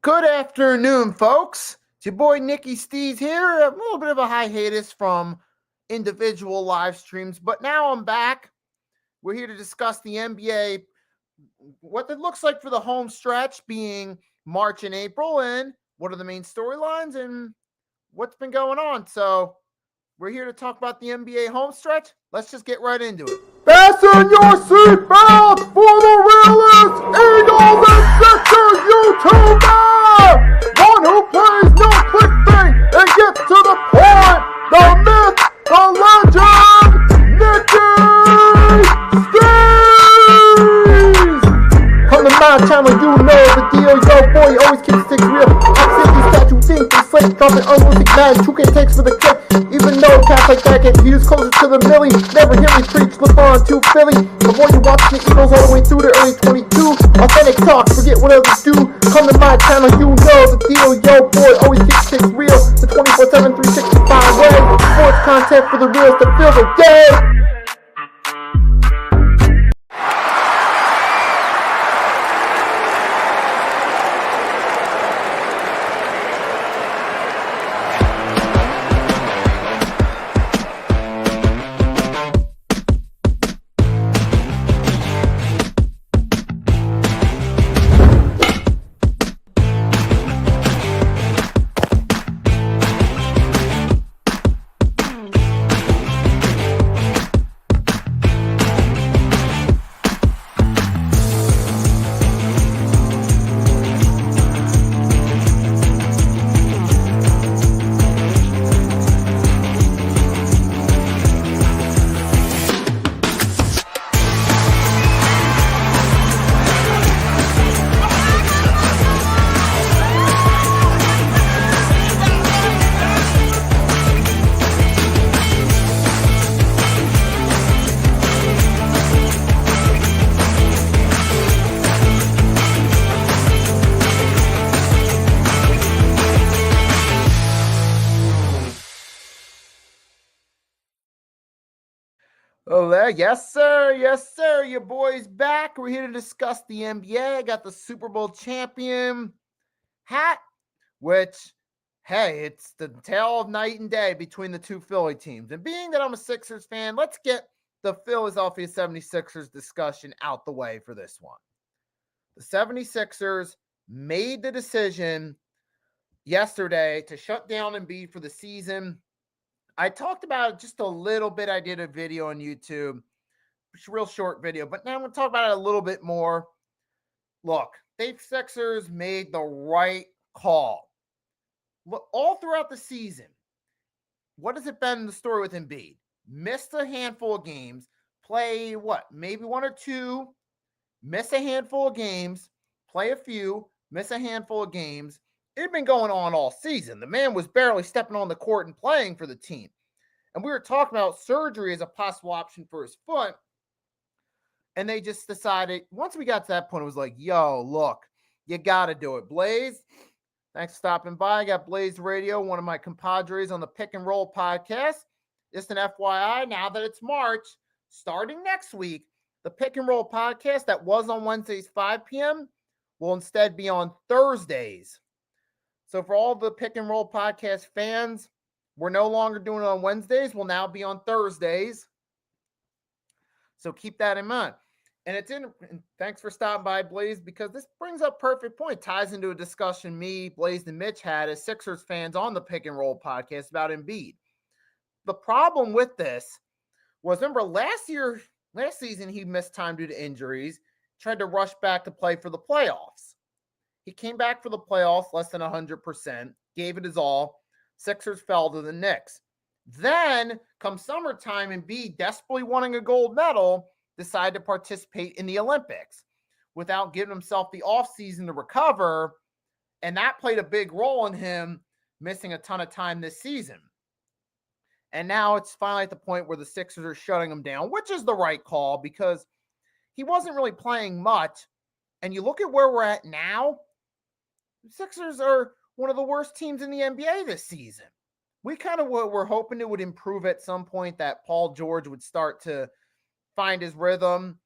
Good afternoon, folks. It's your boy Nicky Stees here. A little bit of a hiatus from individual live streams, but now I'm back. We're here to discuss the NBA, what it looks like for the home stretch being March and April, and what are the main storylines and what's been going on. So we're here to talk about the NBA home stretch. Let's just get right into it. Fasten your seatbelts for the realest Eagles and Sixers YouTuber! One who plays no clickbait and gets to the point! The myth, the legend, Nicky Stees! Come to my channel, you know the deal. Yo, boy, always keeps things real. I'm simply statue, think they slate, dropping unrealistic man. 2K takes for the clip. Even though cats like that get views closer to the milli, never hear me preach, LeBron to Philly. Avoid you watching the Eagles all the way through the early 22. Authentic talk, forget what others do. Come to my channel, you know the deal. Yo, boy, always keep things real. The 24/7, 365 way. Sports content for the reals that feel the day. Oh, there. Yes, sir. Yes, sir. Your boy's back. We're here to discuss the NBA. I got the Super Bowl champion hat, which, hey, it's the tale of night and day between the two Philly teams. And being that I'm a Sixers fan, let's get the Philadelphia 76ers discussion out the way for this one. The 76ers made the decision yesterday to shut down Embiid for the season. I talked about it just a little bit. I did a video on YouTube, it's a real short video, but now I'm going to talk about it a little bit more. Look, the Sixers made the right call. Look, all throughout the season, what has it been in the story with Embiid? Missed a handful of games, play maybe one or two, miss a handful of games, play a few, miss a handful of games. It had been going on all season. The man was barely stepping on the court and playing for the team. And we were talking about surgery as a possible option for his foot. And they just decided, once we got to that point, it was like, yo, look, you got to do it. Blaze, thanks for stopping by. I got Blaze Radio, one of my compadres on the Pick and Roll podcast. Just an FYI, now that it's March, starting next week, the Pick and Roll podcast that was on Wednesdays, 5 p.m., will instead be on Thursdays. So for all the Pick and Roll podcast fans, we're no longer doing it on Wednesdays. We'll now be on Thursdays. So keep that in mind. And thanks for stopping by, Blaze, because this brings up perfect point. Ties into a discussion me, Blaze, and Mitch had as Sixers fans on the Pick and Roll podcast about Embiid. The problem with this was, remember, last season, he missed time due to injuries, tried to rush back to play for the playoffs. He came back for the playoffs less than 100%, gave it his all. Sixers fell to the Knicks. Then, come summertime, Embiid, desperately wanting a gold medal, decided to participate in the Olympics without giving himself the offseason to recover, and that played a big role in him missing a ton of time this season. And now it's finally at the point where the Sixers are shutting him down, which is the right call because he wasn't really playing much. And you look at where we're at now, the Sixers are one of the worst teams in the NBA this season. We kind of were hoping it would improve at some point, that Paul George would start to find his rhythm.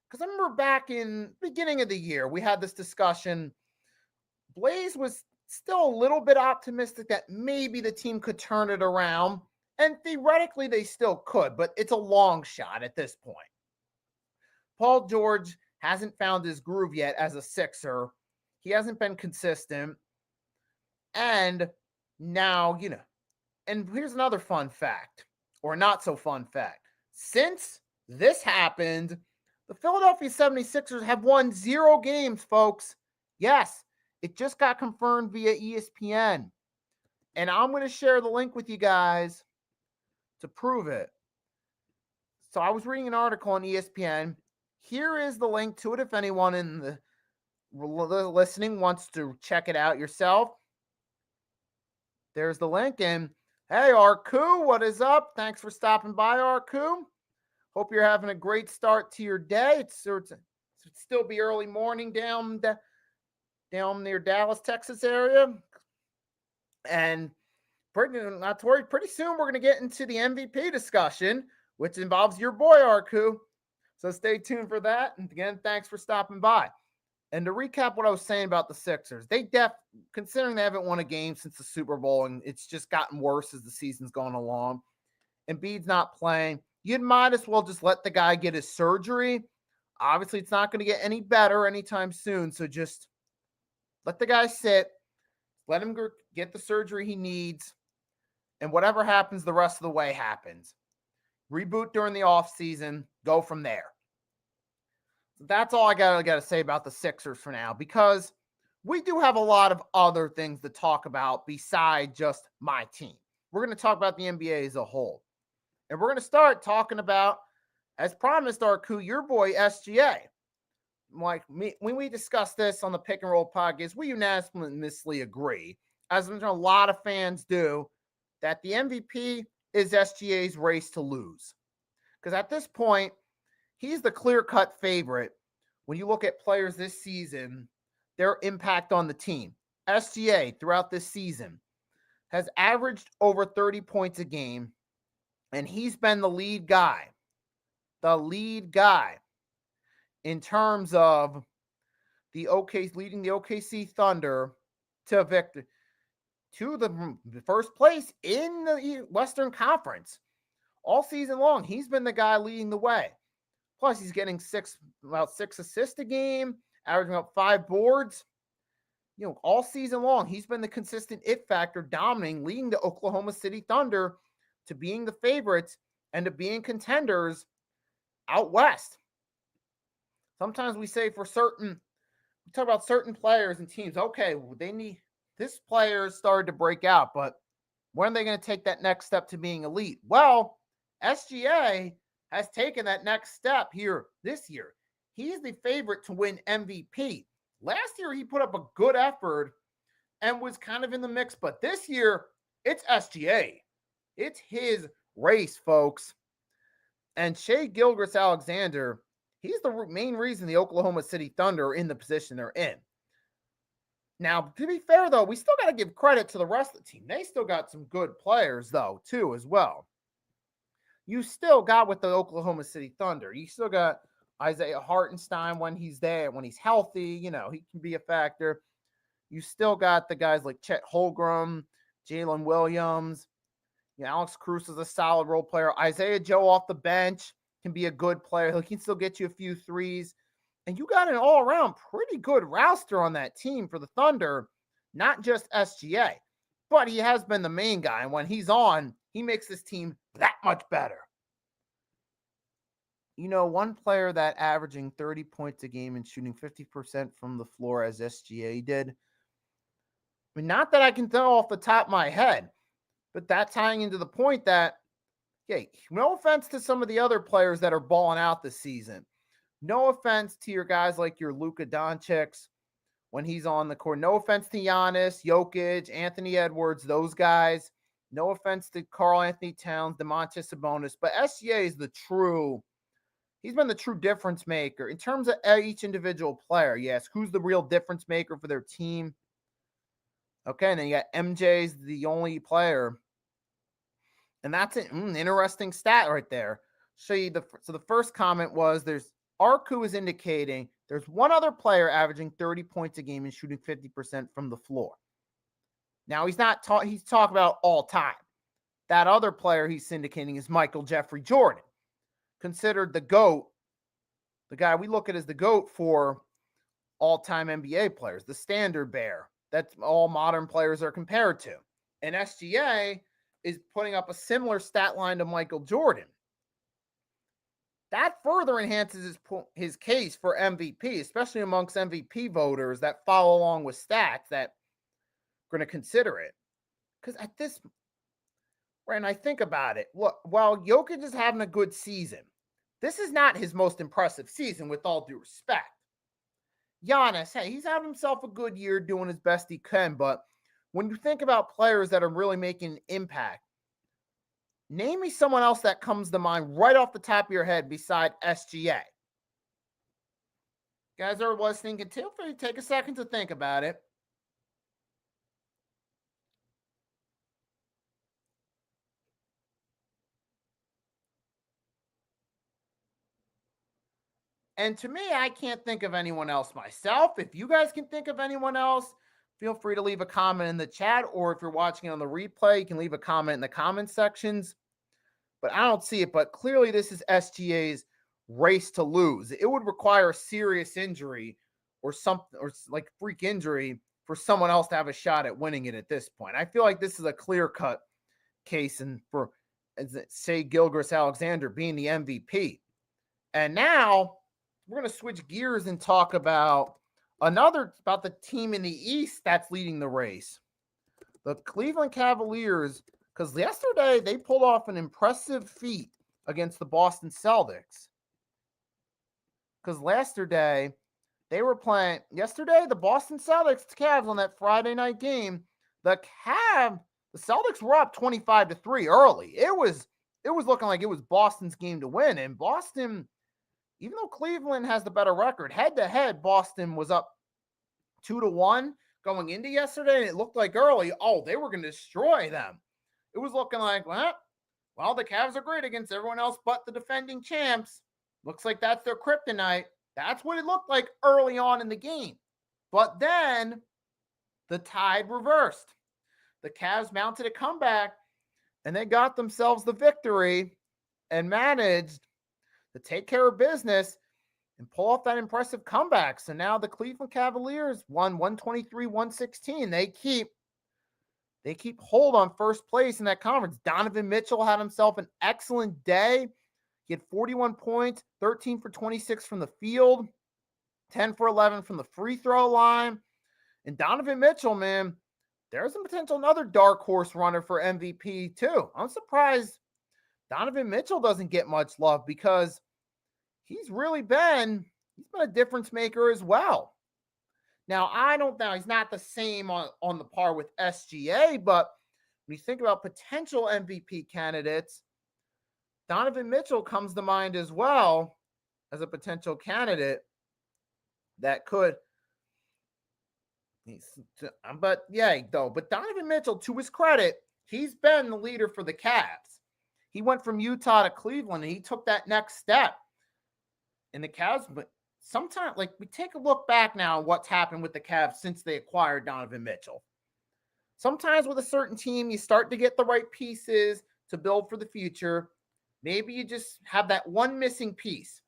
Because I remember back in the beginning of the year, we had this discussion. Blaze was still a little bit optimistic that maybe the team could turn it around. And theoretically, they still could, but it's a long shot at this point. Paul George hasn't found his groove yet as a Sixer. He hasn't been consistent. And now, and here's another fun fact, or not so fun fact. Since this happened, the Philadelphia 76ers have won 0 games, folks. Yes, it just got confirmed via ESPN. And I'm going to share the link with you guys to prove it. So I was reading an article on ESPN. Here is the link to it if anyone in the listening wants to check it out yourself. There's the link. And hey, Arku, what is up? Thanks for stopping by, Arku. Hope you're having a great start to your day. It's still be early morning down near Dallas, Texas area. And not to worry, pretty soon we're going to get into the MVP discussion, which involves your boy, Arku. So stay tuned for that. And again, thanks for stopping by. And to recap what I was saying about the Sixers, considering they haven't won a game since the Super Bowl, and it's just gotten worse as the season's gone along, Embiid's not playing, you might as well just let the guy get his surgery. Obviously, it's not going to get any better anytime soon, so just let the guy sit, let him get the surgery he needs, and whatever happens the rest of the way happens. Reboot during the offseason, go from there. That's all I got to say about the Sixers for now, because we do have a lot of other things to talk about beside just my team. We're going to talk about the NBA as a whole. And we're going to start talking about, as promised, Arku, your boy SGA. Like when we discussed this on the Pick and Roll podcast, we unanimously agree, as a lot of fans do, that the MVP is SGA's race to lose. Because at this point, he's the clear-cut favorite when you look at players this season, their impact on the team. SGA, throughout this season, has averaged over 30 points a game, and he's been the lead guy in terms of leading the OKC Thunder to victory, to the first place in the Western Conference. All season long, he's been the guy leading the way. Plus, he's getting about 6 assists a game, averaging about 5 boards. All season long, he's been the consistent it factor, dominating, leading the Oklahoma City Thunder to being the favorites and to being contenders out west. Sometimes we say we talk about certain players and teams. Okay, this player started to break out, but when are they going to take that next step to being elite? Well, SGA has taken that next step here this year. He's the favorite to win MVP. Last year, he put up a good effort and was kind of in the mix, but this year, it's SGA. It's his race, folks. And Shai Gilgeous-Alexander, he's the main reason the Oklahoma City Thunder are in the position they're in. Now, to be fair, though, we still got to give credit to the rest of the team. They still got some good players, though, too, as well. You still got with the Oklahoma City Thunder. You still got Isaiah Hartenstein when he's there, when he's healthy. He can be a factor. You still got the guys like Chet Holmgren, Jalen Williams. Alex Cruz is a solid role player. Isaiah Joe off the bench can be a good player. He can still get you a few threes. And you got an all-around pretty good roster on that team for the Thunder, not just SGA. But he has been the main guy, and when he's on, he makes this team that much better. One player that averaging 30 points a game and shooting 50% from the floor as SGA did. Not that I can tell off the top of my head, but that tying into the point that, no offense to some of the other players that are balling out this season. No offense to your guys like your Luka Doncic when he's on the court. No offense to Giannis, Jokic, Anthony Edwards, those guys. No offense to Karl Anthony Towns, Domantas Sabonis. But SGA is he's been the true difference maker. In terms of each individual player, yes, who's the real difference maker for their team? Okay, and then you got MJ's the only player. And that's an interesting stat right there. So the first comment was Arku is indicating There's one other player averaging 30 points a game and shooting 50% from the floor. Now, he's talking about all time. That other player he's syndicating is Michael Jeffrey Jordan, considered the GOAT, the guy we look at as the GOAT for all-time NBA players, the standard bearer that all modern players are compared to. And SGA is putting up a similar stat line to Michael Jordan. That further enhances his case for MVP, especially amongst MVP voters that follow along with stats that are going to consider it. Because at this, when I think about it, look, while Jokic is having a good season, this is not his most impressive season, with all due respect. Giannis, hey, he's having himself a good year doing his best he can, but when you think about players that are really making an impact, name me someone else that comes to mind right off the top of your head beside SGA. Guys are listening, can feel free to take a second to think about it. And to me, I can't think of anyone else myself. If you guys can think of anyone else, feel free to leave a comment in the chat, or if you're watching on the replay, you can leave a comment in the comment sections. But I don't see it. But clearly, this is SGA's race to lose. It would require a serious injury or something, or like freak injury, for someone else to have a shot at winning it at this point. I feel like this is a clear-cut case, and for, say, Gilgeous-Alexander being the MVP. And now we're going to switch gears and talk about the team in the East that's leading the race. The Cleveland Cavaliers, because yesterday they pulled off an impressive feat against the Boston Celtics. Because yesterday the Boston Celtics, Cavs on that Friday night game, the Celtics were up 25-3 early. It was looking like it was Boston's game to win. And Boston, even though Cleveland has the better record, head-to-head, Boston was up 2-1 going into yesterday, and it looked like early, they were going to destroy them. It was looking like, well, the Cavs are great against everyone else but the defending champs. Looks like that's their kryptonite. That's what it looked like early on in the game. But then the tide reversed. The Cavs mounted a comeback, and they got themselves the victory and managed to take care of business and pull off that impressive comeback. So now the Cleveland Cavaliers won 123-116. They keep hold on first place in that conference. Donovan Mitchell had himself an excellent day. He had 41 points, 13 for 26 from the field, 10 for 11 from the free throw line. And Donovan Mitchell, man, there's a potential another dark horse runner for MVP too. I'm surprised Donovan Mitchell doesn't get much love, because he's been a difference maker as well. Now, I don't know, he's not the same on the par with SGA, but when you think about potential MVP candidates, Donovan Mitchell comes to mind as well as a potential candidate that could. But Donovan Mitchell, to his credit, he's been the leader for the Cavs. He went from Utah to Cleveland, and he took that next step. And the Cavs, but sometimes, like, we take a look back now at what's happened with the Cavs since they acquired Donovan Mitchell. Sometimes with a certain team, you start to get the right pieces to build for the future. Maybe you just have that one missing piece.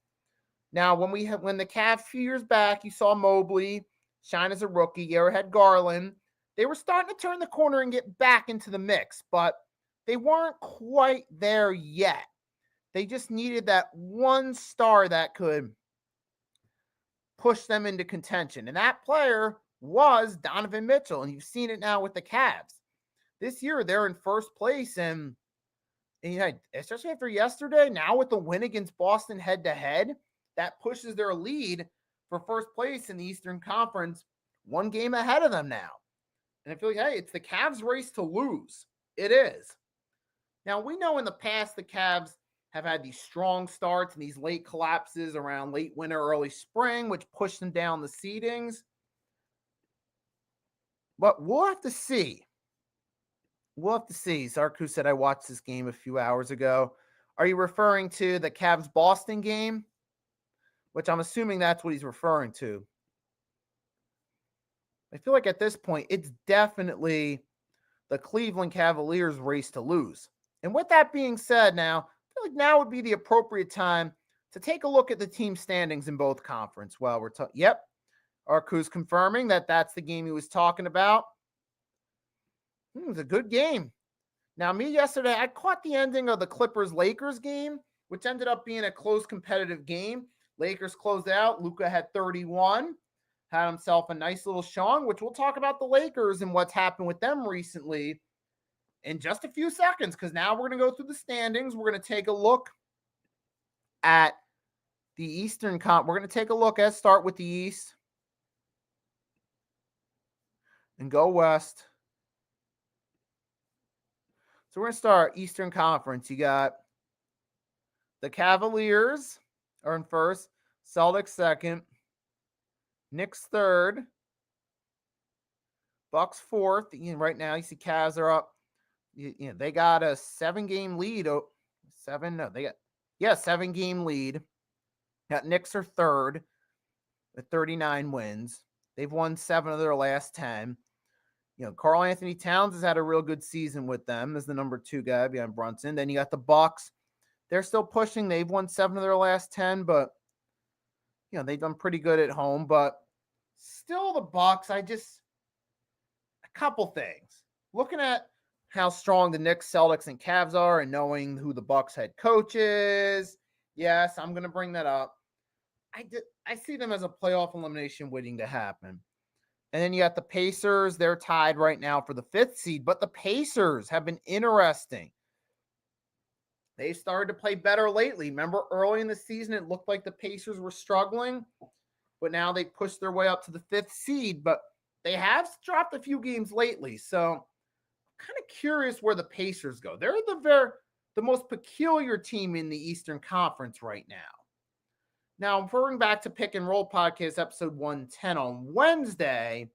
Now, when the Cavs a few years back, you saw Mobley shine as a rookie, you had Garland. They were starting to turn the corner and get back into the mix, but they weren't quite there yet. They just needed that one star that could push them into contention. And that player was Donovan Mitchell. And you've seen it now with the Cavs. This year, they're in first place. And especially after yesterday, now with the win against Boston head-to-head, that pushes their lead for first place in the Eastern Conference one game ahead of them now. And I feel like, hey, it's the Cavs' race to lose. It is. Now, we know in the past the Cavs have had these strong starts and these late collapses around late winter, early spring, which pushed them down the seedings. But we'll have to see. Sarku said, I watched this game a few hours ago. Are you referring to the Cavs-Boston game? which I'm assuming that's what he's referring to. I feel like at this point, it's definitely the Cleveland Cavaliers' race to lose. And with that being said, now, I feel like now would be the appropriate time to take a look at the team standings in both conference. Well, we're talking, yep, Arku's confirming that that's the game he was talking about. It was a good game. Now, me yesterday, I caught the ending of the Clippers-Lakers game, which ended up being a close competitive game. Lakers closed out. Luka had 31, had himself a nice little showing, which we'll talk about the Lakers and what's happened with them recently in just a few seconds, because now we're going to go through the standings. We're going to take a look at the Eastern We're going to take a look at, start with the East and go West. So we're going to start Eastern Conference. You got the Cavaliers are in first, Celtics second, Knicks third, Bucks fourth. Right now, you see Cavs are up. They got a 7-game lead. 7-game lead. Got Knicks are third with 39 wins. They've won 7 of their last 10. Karl Anthony Towns has had a real good season with them as the number 2 guy behind Brunson. Then you got the Bucks. They're still pushing. They've won 7 of their last 10, but they've done pretty good at home. But still, the Bucks. A couple things. Looking at how strong the Knicks, Celtics, and Cavs are, and knowing who the Bucks head coach is. Yes, I'm going to bring that up. I see them as a playoff elimination waiting to happen. And then you got the Pacers. They're tied right now for the 5th seed, but the Pacers have been interesting. They started to play better lately. Remember early in the season, it looked like the Pacers were struggling, but now they pushed their way up to the 5th seed, but they have dropped a few games lately. So I'm kind of curious where the Pacers go. They're the most peculiar team in the Eastern Conference right now. Now, referring back to Pick and Roll Podcast, episode 110 on Wednesday,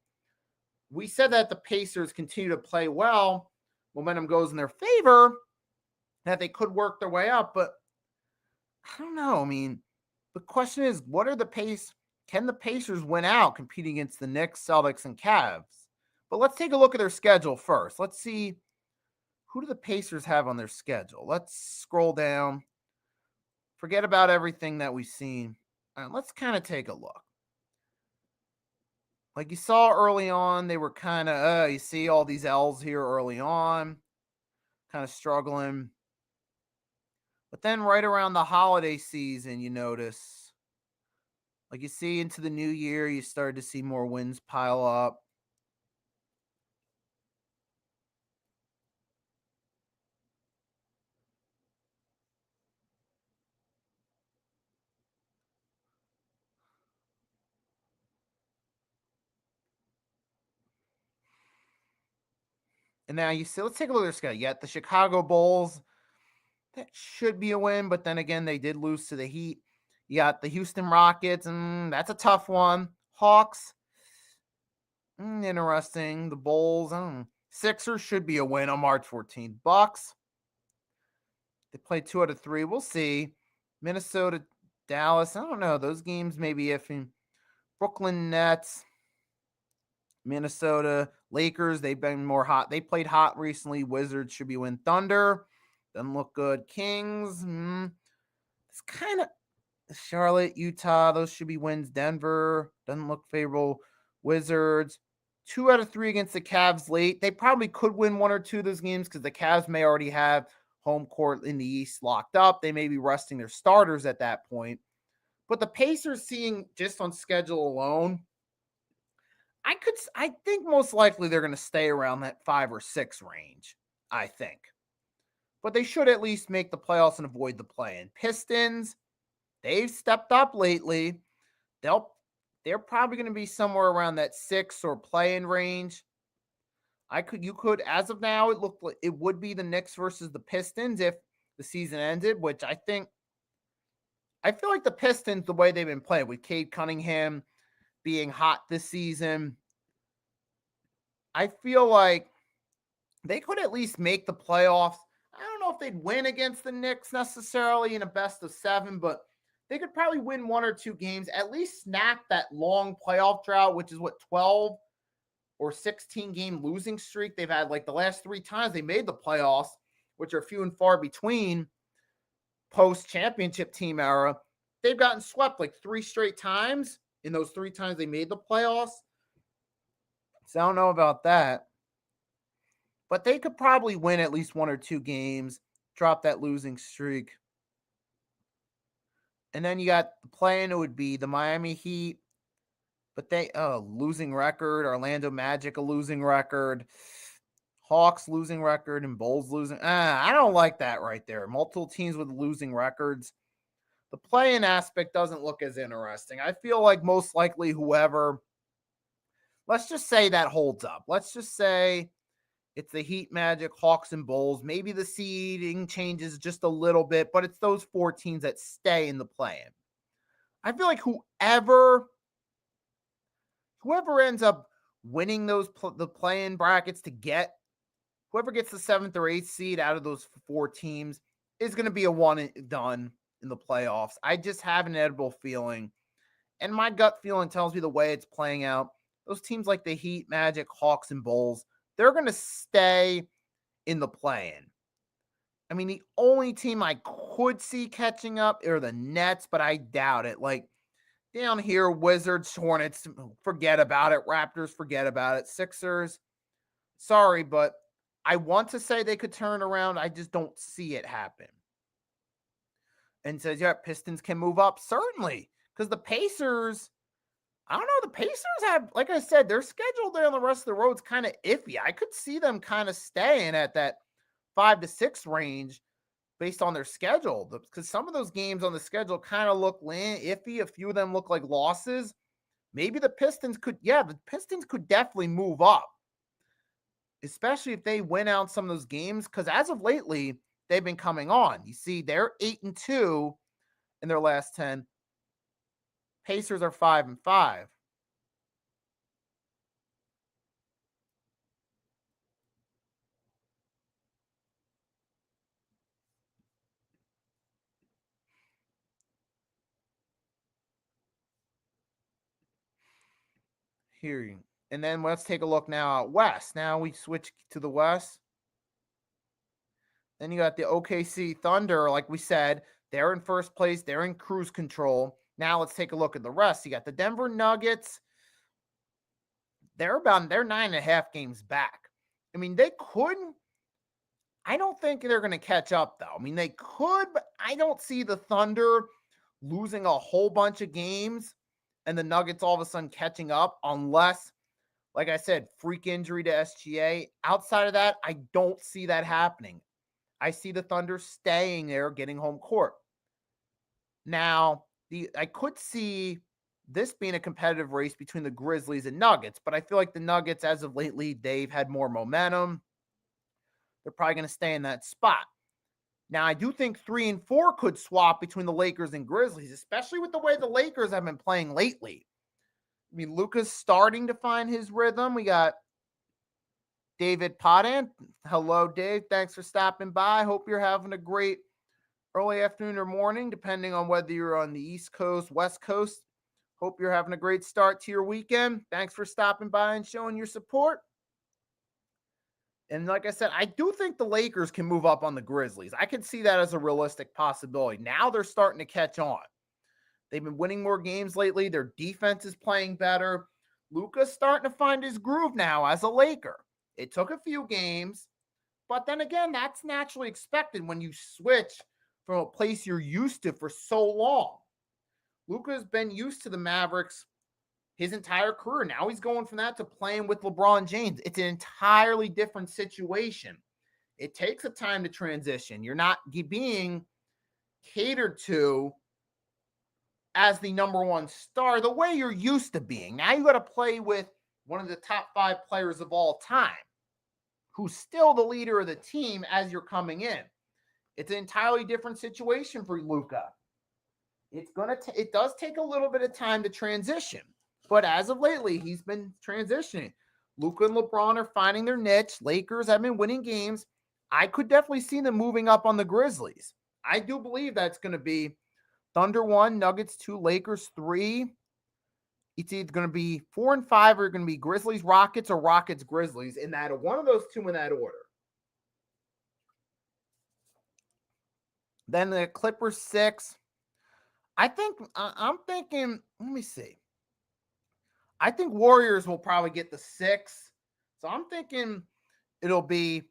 we said that the Pacers continue to play well. Momentum goes in their favor, that they could work their way up. But I don't know. I mean, the question is, can the Pacers win out competing against the Knicks, Celtics, and Cavs? But let's take a look at their schedule first. Let's see, who do the Pacers have on their schedule? Let's scroll down. Forget about everything that we've seen. Let's kind of take a look. Like you saw early on, they were kind of, you see all these L's here early on, kind of struggling. But then right around the holiday season, you notice, like you see into the new year, you start to see more wins pile up. And now you see, let's take a look at their schedule. You got the Chicago Bulls. That should be a win, but then again, they did lose to the Heat. You got the Houston Rockets, and that's a tough one. Hawks, interesting. The Bulls, Sixers should be a win on March 14th. Bucks, they played 2 out of 3. We'll see. Minnesota, Dallas, I don't know. Those games maybe iffy. Brooklyn Nets, Minnesota, Lakers, they've been more hot. They played hot recently. Wizards should be a win. Thunder, doesn't look good. Kings, it's kind of Charlotte, Utah, those should be wins. Denver, doesn't look favorable. Wizards, 2 out of 3 against the Cavs late. They probably could win 1 or 2 of those games because the Cavs may already have home court in the East locked up. They may be resting their starters at that point. But the Pacers, seeing just on schedule alone, I think most likely they're going to stay around that 5 or 6 range, I think. But they should at least make the playoffs and avoid the play-in. Pistons, they've stepped up lately. They're probably going to be somewhere around that 6 or play-in range. You could, as of now, it looked like it would be the Knicks versus the Pistons if the season ended, which I feel like the Pistons, the way they've been playing with Cade Cunningham being hot this season, I feel like they could at least make the playoffs. I don't know if they'd win against the Knicks necessarily in a best of 7, but they could probably win 1 or 2 games, at least snap that long playoff drought, which is what, 12 or 16 game losing streak they've had. Like the last 3 times they made the playoffs, which are few and far between post championship team era, they've gotten swept like 3 straight times in those 3 times they made the playoffs. So I don't know about that. But they could probably win at least 1 or 2 games, drop that losing streak. And then you got the play-in, it would be the Miami Heat, but they losing record, Orlando Magic a losing record, Hawks losing record, and Bulls losing. I don't like that right there. Multiple teams with losing records. The play-in aspect doesn't look as interesting. I feel like most likely whoever, let's just say that holds up. Let's just say it's the Heat, Magic, Hawks, and Bulls. Maybe the seeding changes just a little bit, but it's those 4 teams that stay in the play-in. I feel like whoever ends up winning the play-in brackets to get, whoever gets the 7th or 8th seed out of those 4 teams is going to be a one and done in the playoffs. I just have an edible feeling, and my gut feeling tells me the way it's playing out, those teams like the Heat, Magic, Hawks, and Bulls, they're going to stay in the play-in. I mean, the only team I could see catching up are the Nets, but I doubt it. Like, down here, Wizards, Hornets, forget about it. Raptors, forget about it. Sixers, sorry, but I want to say they could turn around. I just don't see it happen. And says, yeah, Pistons can move up. Certainly, because the Pacers, I don't know. The Pacers have, like I said, their schedule there on the rest of the road's kind of iffy. I could see them kind of staying at that 5 to 6 range based on their schedule, because some of those games on the schedule kind of look iffy. A few of them look like losses. Maybe the Pistons could definitely move up, especially if they win out some of those games, because as of lately, they've been coming on. You see, they're 8-2 in their last 10. Pacers are 5-5. Here, and then let's take a look now at West. Now we switch to the West. Then you got the OKC Thunder, like we said, they're in first place. They're in cruise control. Now let's take a look at the rest. You got the Denver Nuggets. They're 9.5 games back. I mean, they could. I don't think they're going to catch up, though. I mean, they could, but I don't see the Thunder losing a whole bunch of games and the Nuggets all of a sudden catching up, unless, like I said, freak injury to SGA. Outside of that, I don't see that happening. I see the Thunder staying there, getting home court. Now, I could see this being a competitive race between the Grizzlies and Nuggets, but I feel like the Nuggets, as of lately, they've had more momentum. They're probably going to stay in that spot. Now, I do think 3 and 4 could swap between the Lakers and Grizzlies, especially with the way the Lakers have been playing lately. I mean, Luka's starting to find his rhythm. We got David Podan. Hello, Dave. Thanks for stopping by. Hope you're having a great early afternoon or morning, depending on whether you're on the East Coast, West Coast. Hope you're having a great start to your weekend. Thanks for stopping by and showing your support. And like I said, I do think the Lakers can move up on the Grizzlies. I can see that as a realistic possibility. Now they're starting to catch on. They've been winning more games lately. Their defense is playing better. Luka's starting to find his groove now as a Laker. It took a few games, but then again, that's naturally expected when you switch from a place you're used to for so long. Luka's been used to the Mavericks his entire career. Now he's going from that to playing with LeBron James. It's an entirely different situation. It takes a time to transition. You're not being catered to as the number one star the way you're used to being. Now you got to play with one of the top 5 players of all time, who's still the leader of the team as you're coming in. It's an entirely different situation for Luka. It does take a little bit of time to transition. But as of lately, he's been transitioning. Luka and LeBron are finding their niche. Lakers have been winning games. I could definitely see them moving up on the Grizzlies. I do believe that's going to be Thunder 1, Nuggets 2, Lakers 3. It's either going to be 4 and 5 or going to be Grizzlies, Rockets, or Rockets, Grizzlies in that, one of those two in that order. Then the Clippers 6. I'm thinking, let me see. I think Warriors will probably get the 6. So I'm thinking it'll be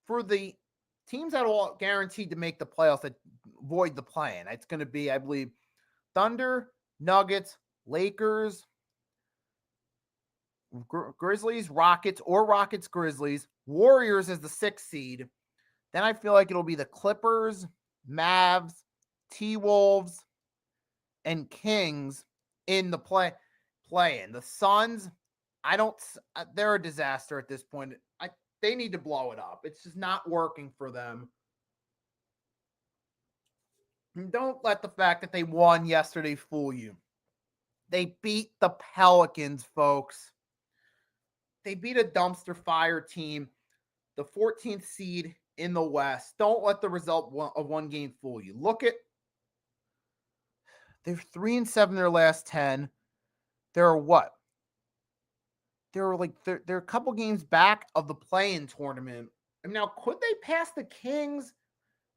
for the teams that are guaranteed to make the playoffs that avoid the play-in. It's going to be, I believe, Thunder, Nuggets, Lakers, Grizzlies, Rockets, or Rockets, Grizzlies. Warriors is the 6th seed. Then I feel like it'll be the Clippers, Mavs, T-Wolves, and Kings in the play-in. The Suns, they're a disaster at this point. They need to blow it up. It's just not working for them. And don't let the fact that they won yesterday fool you. They beat the Pelicans, folks. They beat a dumpster fire team, the 14th seed in the West. Don't let the result of one game fool you. Look at, they're 3-7 their last 10. They're what? They're a couple games back of the play-in tournament. And now, could they pass the Kings?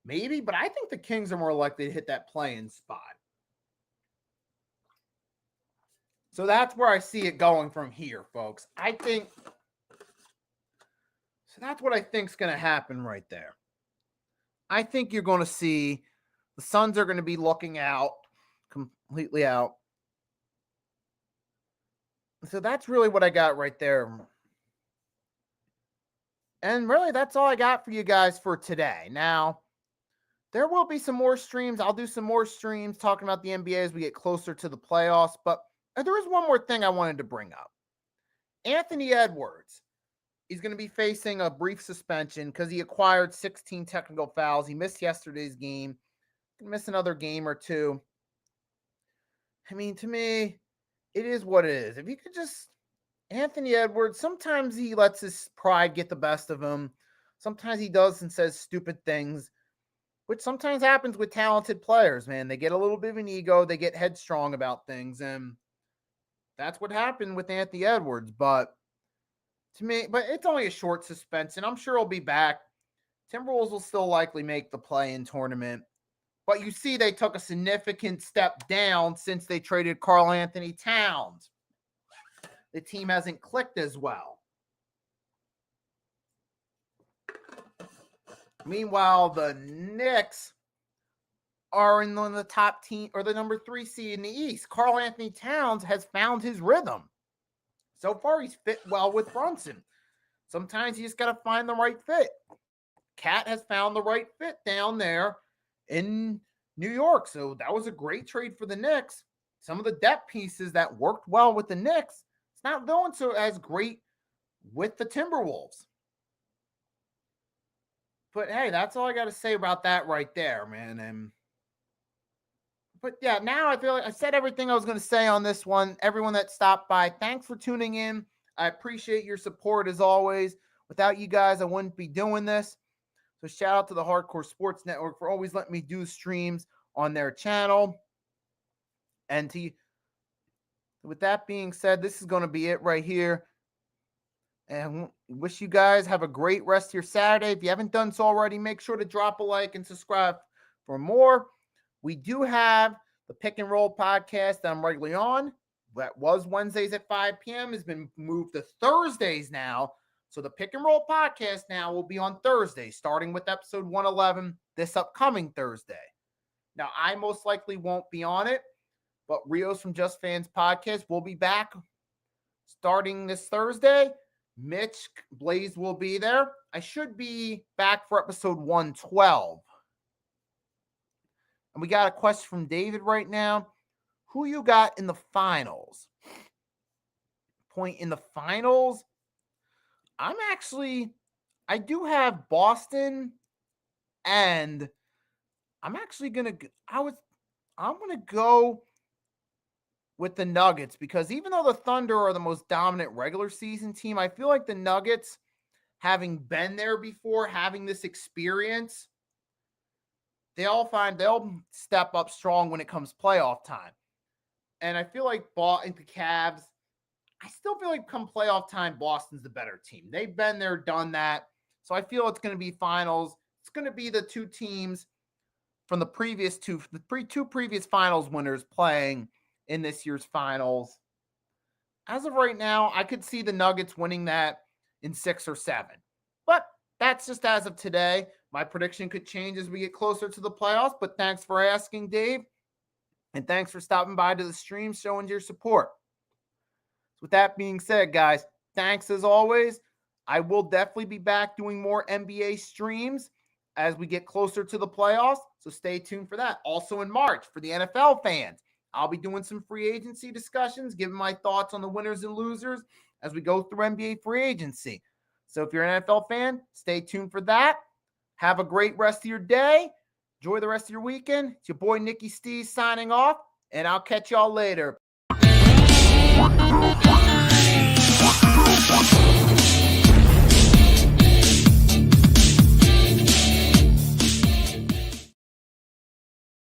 Maybe, but I think the Kings are more likely to hit that play-in spot. So that's where I see it going from here, folks. So that's what I think is going to happen right there. I think you're going to see the Suns are going to be looking out, completely out. So that's really what I got right there. And really, that's all I got for you guys for today. Now, there will be some more streams. I'll do some more streams talking about the NBA as we get closer to the playoffs. But there is one more thing I wanted to bring up. Anthony Edwards is going to be facing a brief suspension because he acquired 16 technical fouls. He missed yesterday's game. He'll miss another game or two. I mean, to me, it is what it is. If you could just, Anthony Edwards, sometimes he lets his pride get the best of him. Sometimes he does and says stupid things, which sometimes happens with talented players, man. They get a little bit of an ego. They get headstrong about things. And that's what happened with Anthony Edwards. But it's only a short suspension. I'm sure he'll be back. Timberwolves will still likely make the play-in tournament. But you see they took a significant step down since they traded Karl-Anthony Towns. The team hasn't clicked as well. Meanwhile, the Knicks are in the top team or the number 3 seed in the East. Karl-Anthony Towns has found his rhythm. So far, he's fit well with Brunson. Sometimes you just got to find the right fit. Cat has found the right fit down there in New York. So that was a great trade for the Knicks. Some of the depth pieces that worked well with the Knicks, it's not going so as great with the Timberwolves. But hey, that's all I got to say about that right there, man. But yeah, now I feel like I said everything I was going to say on this one. Everyone that stopped by, thanks for tuning in. I appreciate your support as always. Without you guys, I wouldn't be doing this. So shout out to the Hardcore Sports Network for always letting me do streams on their channel. And with that being said, this is going to be it right here. And wish you guys have a great rest of your Saturday. If you haven't done so already, make sure to drop a like and subscribe for more. We do have the Pick and Roll podcast that I'm regularly on. That was Wednesdays at 5 p.m. has been moved to Thursdays now. So the Pick and Roll podcast now will be on Thursday, starting with episode 111 this upcoming Thursday. Now, I most likely won't be on it, but Rios from Just Fans Podcast will be back starting this Thursday. Mitch Blaze will be there. I should be back for episode 112. And we got a question from David right now. Who you got in the finals? Point in the finals. I do have Boston, and I'm going to go with the Nuggets because even though the Thunder are the most dominant regular season team, I feel like the Nuggets, having been there before, having this experience, they'll step up strong when it comes playoff time. And I feel like the Cavs, I still feel like come playoff time, Boston's the better team. They've been there, done that. So I feel it's going to be finals. It's going to be the two teams from the previous two previous finals winners playing in this year's finals. As of right now, I could see the Nuggets winning that in 6 or 7. But that's just as of today. My prediction could change as we get closer to the playoffs. But thanks for asking, Dave. And thanks for stopping by to the stream, showing your support. With that being said, guys, thanks as always. I will definitely be back doing more NBA streams as we get closer to the playoffs. So stay tuned for that. Also in March, for the NFL fans, I'll be doing some free agency discussions, giving my thoughts on the winners and losers as we go through NBA free agency. So if you're an NFL fan, stay tuned for that. Have a great rest of your day. Enjoy the rest of your weekend. It's your boy Nicky Stees signing off, and I'll catch y'all later.